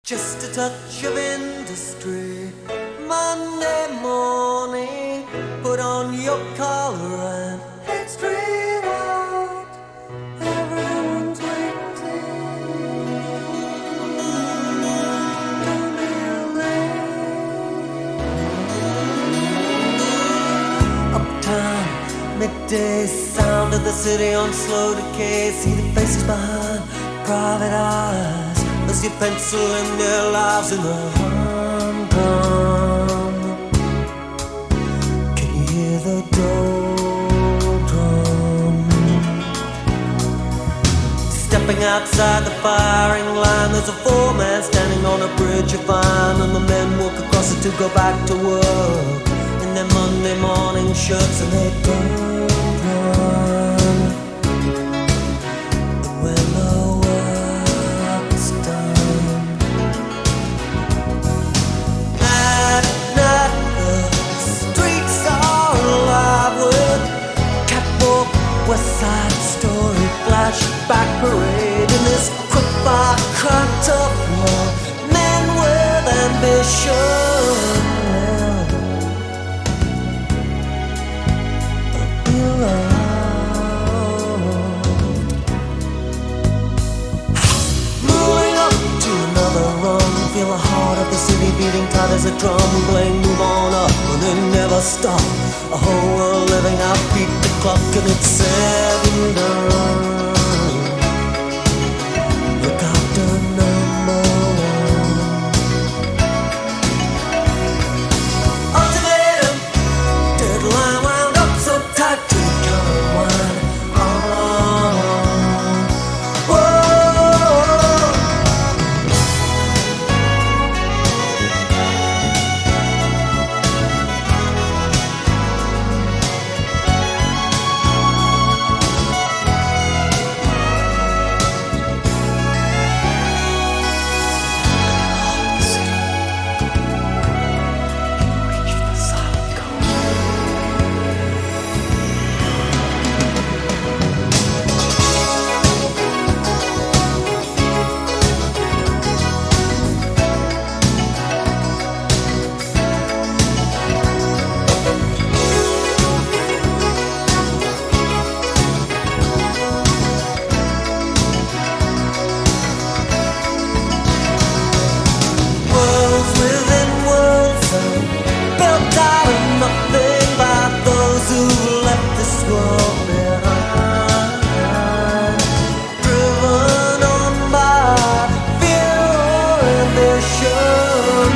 Just a touch of industry. Monday morning, put on your collar and head straight out. Everyone's waiting. Don't be late. Uptown, midday sound of the city on slow decay. See the faces behind private eyes as you pencil in their lives in the humdrum. Can you hear the doldrum? Stepping outside the firing line, there's a foreman standing on a bridge of iron, and the men walk across it to go back to work in their Monday morning shirts, and they don't run. But when the work's done at night, the streets are alive with catwalk, West Side Story, flashback parade in this quick-fire cracked up world. Men with ambition feel the heart of the city beating tight as a drum, playing move on up and it never stop. A whole world living out, beat the clock and it's said and done. Look after number one. Ultimatum, deadline wound up so tight to the counter wine. Driven on by fear or ambition.